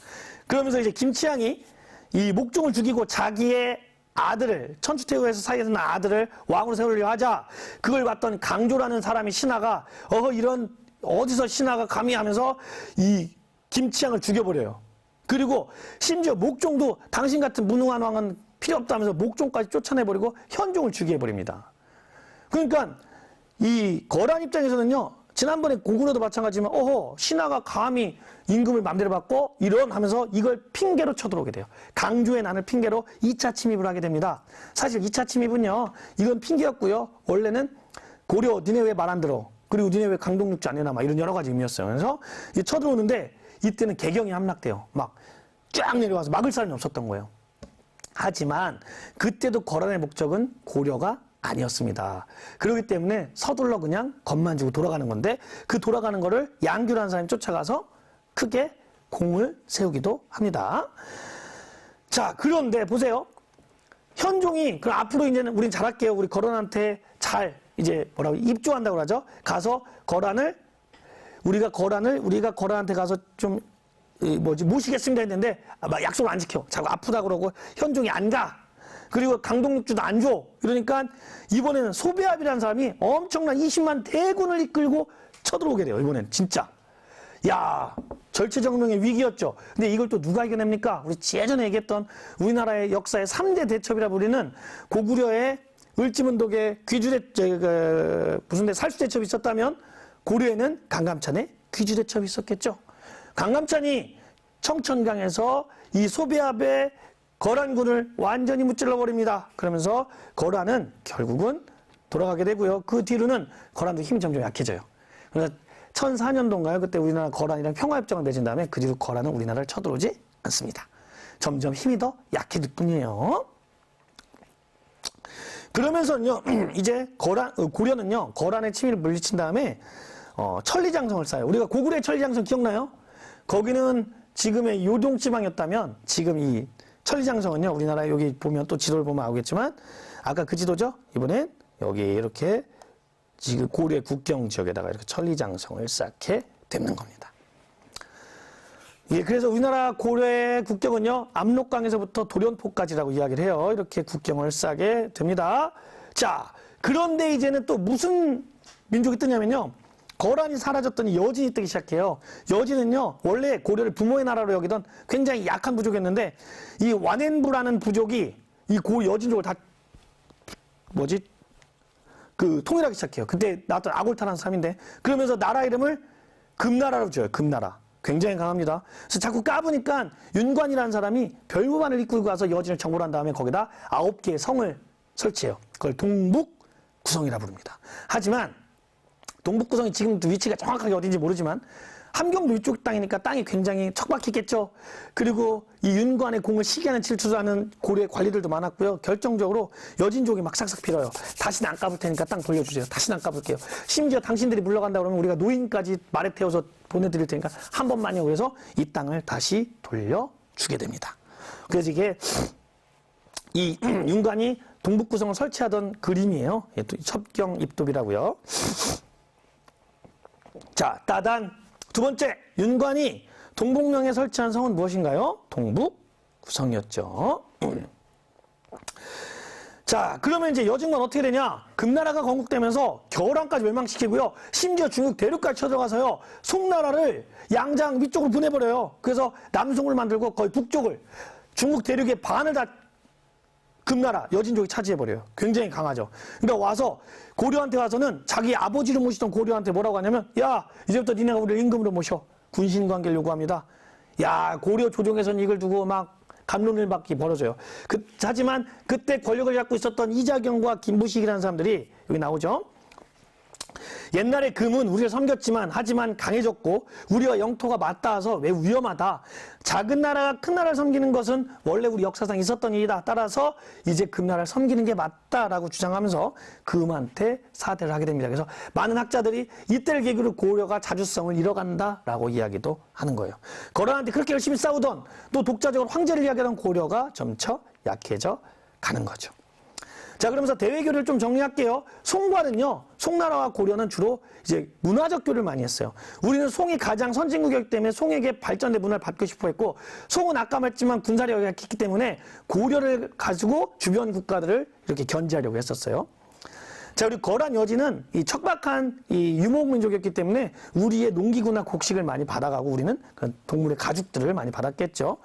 그러면서 이제 김치향이 이 목종을 죽이고 자기의 아들을, 천추태후에서 사이에서 난 아들을 왕으로 세우려 하자. 그걸 봤던 강조라는 사람이 신하가 이런 어디서 신하가 감히 하면서 이 김치향을 죽여버려요. 그리고 심지어 목종도 당신 같은 무능한 왕은 필요 없다면서 목종까지 쫓아내버리고 현종을 죽여버립니다. 그러니까 이 거란 입장에서는요, 지난번에 고구려도 마찬가지지만 신하가 감히 임금을 맘대로 받고 하면서 이걸 핑계로 쳐들어오게 돼요. 강조의 난을 핑계로 2차 침입을 하게 됩니다. 사실 2차 침입은요, 이건 핑계였고요. 원래는 고려 니네 왜 말 안 들어? 그리고 니네 왜 강동육지 안 해놔? 막 이런 여러 가지 의미였어요. 그래서 쳐들어오는데 이때는 개경이 함락돼요. 막 쫙 내려와서 막을 사람이 없었던 거예요. 하지만 그때도 거란의 목적은 고려가 아니었습니다. 그렇기 때문에 서둘러 그냥 겁만 주고 돌아가는 건데 그 돌아가는 거를 양규라는 사람이 쫓아가서 크게 공을 세우기도 합니다. 자, 그런데 보세요. 현종이 그럼 앞으로 이제는 우린 잘할게요. 우리 거란한테 잘 이제 뭐라고 입조한다고 그러죠. 가서 우리가 거란한테 가서 좀 모시겠습니다 했는데 약속을 안 지켜. 자꾸 아프다 그러고 현종이 안 가. 그리고 강동육주도 안 줘. 이러니까 이번에는 소배합이라는 사람이 엄청난 20만 대군을 이끌고 쳐들어오게 돼요. 이번엔 진짜. 야, 절체절명의 위기였죠. 근데 이걸 또 누가 이겨냅니까? 우리 예전에 얘기했던 우리나라의 역사의 3대 대첩이라 부르는 고구려의 을지문덕의 살수대첩이 있었다면 고려에는 강감찬의 귀주대첩이 있었겠죠. 강감찬이 청천강에서 이 소배합의 거란군을 완전히 무찔러 버립니다. 그러면서 거란은 결국은 돌아가게 되고요. 그 뒤로는 거란도 힘이 점점 약해져요. 그래서 1004년도인가요? 그때 우리나라 거란이랑 평화협정을 맺은 다음에 그 뒤로 거란은 우리나라를 쳐들어오지 않습니다. 점점 힘이 더 약해질 뿐이에요. 그러면서는요, 이제 고려는요, 거란의 침입을 물리친 다음에 천리장성을 쌓아요. 우리가 고구려의 천리장성 기억나요? 거기는 지금의 요동지방이었다면 지금 이 천리장성은요, 우리나라 여기 보면 또 지도를 보면 알겠지만 아까 그 지도죠? 이번엔 여기 이렇게 지금 고려의 국경 지역에다가 이렇게 천리장성을 쌓게 되는 겁니다. 예, 그래서 우리나라 고려의 국경은요, 압록강에서부터 도련포까지라고 이야기를 해요. 이렇게 국경을 쌓게 됩니다. 자, 그런데 이제는 또 무슨 민족이 뜨냐면요, 거란이 사라졌더니 여진이 뜨기 시작해요. 여진은요, 원래 고려를 부모의 나라로 여기던 굉장히 약한 부족이었는데, 이 완颜부라는 부족이 이 여진족을 다, 통일하기 시작해요. 그때 나왔던 아골타라는 사람인데, 그러면서 나라 이름을 금나라로 지어요. 금나라. 굉장히 강합니다. 그래서 자꾸 까부니까 윤관이라는 사람이 별무반을 이끌고 가서 여진을 정벌 한 다음에 거기다 9개의 성을 설치해요. 그걸 동북구성이라 부릅니다. 하지만 동북구성이 지금 위치가 정확하게 어딘지 모르지만 함경도 이쪽 땅이니까 땅이 굉장히 척박했겠죠. 그리고 이 윤관의 공을 시기하는 질투하는 고려의 관리들도 많았고요. 결정적으로 여진족이 막 싹싹 빌어요. 다시는 안 까볼 테니까 땅 돌려주세요. 다시는 안 까볼게요. 심지어 당신들이 물러간다 그러면 우리가 노인까지 말에 태워서 보내드릴 테니까 한 번만요. 그래서 이 땅을 다시 돌려주게 됩니다. 그래서 이게 이 윤관이 동북구성을 설치하던 그림이에요. 첩경 입도비라고요. 자, 따단 두 번째, 윤관이 동북명에 설치한 성은 무엇인가요? 동북구성이었죠. 자, 그러면 이제 여진관 어떻게 되냐? 금나라가 건국되면서 겨울왕까지 멸망시키고요. 심지어 중국 대륙까지 쳐들어가서요. 송나라를 양장 위쪽으로 보내버려요. 그래서 남송을 만들고 거의 북쪽을 중국 대륙의 반을 다 금나라, 여진족이 차지해버려요. 굉장히 강하죠. 그러니까 와서 고려한테 와서는 자기 아버지를 모시던 고려한테 뭐라고 하냐면, 야, 이제부터 니네가 우리를 임금으로 모셔. 군신관계를 요구합니다. 야, 고려 조정에서는 이걸 두고 막 감론을 받기 벌어져요. 하지만 그때 권력을 잡고 있었던 이자경과 김부식이라는 사람들이 여기 나오죠. 옛날에 금은 우리를 섬겼지만 하지만 강해졌고 우리와 영토가 맞닿아서 매우 위험하다. 작은 나라가 큰 나라를 섬기는 것은 원래 우리 역사상 있었던 일이다. 따라서 이제 금나라를 섬기는 게 맞다라고 주장하면서 금한테 사대를 하게 됩니다. 그래서 많은 학자들이 이때를 계기로 고려가 자주성을 잃어간다라고 이야기도 하는 거예요. 거란한테 그렇게 열심히 싸우던 또 독자적으로 황제를 이야기하던 고려가 점차 약해져 가는 거죠. 자, 그러면서 대외교를 좀 정리할게요. 송과는요, 송나라와 고려는 주로 이제 문화적 교류를 많이 했어요. 우리는 송이 가장 선진국이었기 때문에 송에게 발전된 문화를 받고 싶어 했고, 송은 아까 말했지만 군사력이 약했기 때문에 고려를 가지고 주변 국가들을 이렇게 견제하려고 했었어요. 자, 우리 거란 여진은 이 척박한 이 유목민족이었기 때문에 우리의 농기구나 곡식을 많이 받아가고 우리는 그런 동물의 가죽들을 많이 받았겠죠.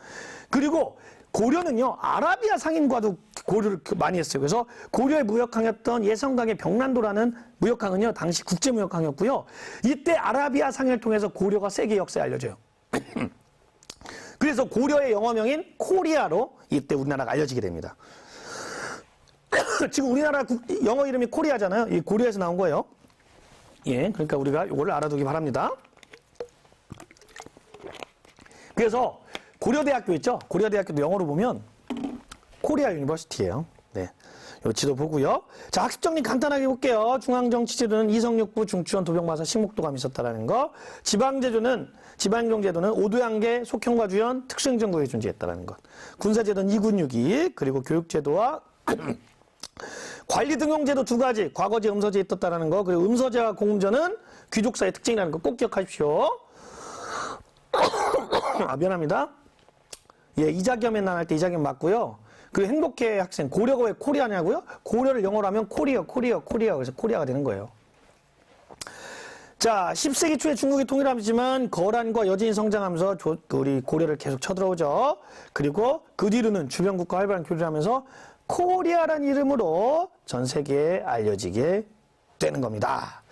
그리고 고려는요, 아라비아 상인과도 고려를 많이 했어요. 그래서 고려의 무역항이었던 예성강의 병란도라는 무역항은요, 당시 국제무역항이었고요. 이때 아라비아 상인을 통해서 고려가 세계 역사에 알려져요. 그래서 고려의 영어명인 코리아로 이때 우리나라가 알려지게 됩니다. 지금 우리나라 영어 이름이 코리아잖아요. 이 고려에서 나온 거예요. 예, 그러니까 우리가 이거를 알아두기 바랍니다. 그래서 고려대학교 있죠? 고려대학교도 영어로 보면 코리아 유니버시티예요. 네. 요 지도 보고요. 자, 학습 정리 간단하게 볼게요. 중앙정치제도는 이성육부, 중추원, 도병마사, 식목도감이 있었다라는 거. 지방경제도는 오도양계, 속형과 주연, 특수행정국이 존재했다라는 것. 군사제도는 이군육이, 그리고 교육제도와 관리등용제도 두 가지, 과거제, 음서제 있었다라는 거. 그리고 음서제와 공음제는 귀족사의 특징이라는 거 꼭 기억하십시오. 아, 미안합니다. 예, 이자겸에 나갈 때 이자겸 맞고요. 그리고 행복해 학생, 고려가 왜 코리아냐고요? 고려를 영어로 하면 코리아. 그래서 코리아가 되는 거예요. 자, 10세기 초에 중국이 통일하지만 거란과 여진이 성장하면서 우리 고려를 계속 쳐들어오죠. 그리고 그 뒤로는 주변 국가 활발한 교류를 하면서 코리아라는 이름으로 전 세계에 알려지게 되는 겁니다.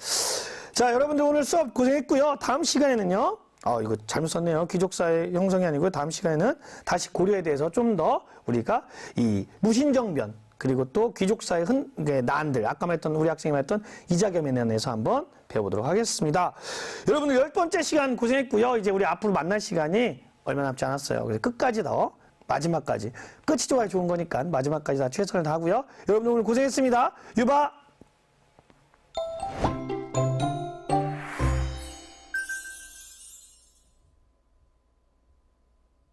자, 여러분들 오늘 수업 고생했고요. 다음 시간에는요. 이거 잘못 썼네요. 귀족사의 형성이 아니고 다음 시간에는 다시 고려에 대해서 좀 더 우리가 이 무신정변 그리고 또 귀족사의 난들 아까 말했던 우리 학생이 말했던 이자겸에 대해서 한번 배워보도록 하겠습니다. 여러분들 10번째 시간 고생했고요. 이제 우리 앞으로 만날 시간이 얼마 남지 않았어요. 그래서 끝까지 더 마지막까지 끝이 좋아야 좋은 거니까 마지막까지 다 최선을 다하고요. 여러분들 오늘 고생했습니다. 유바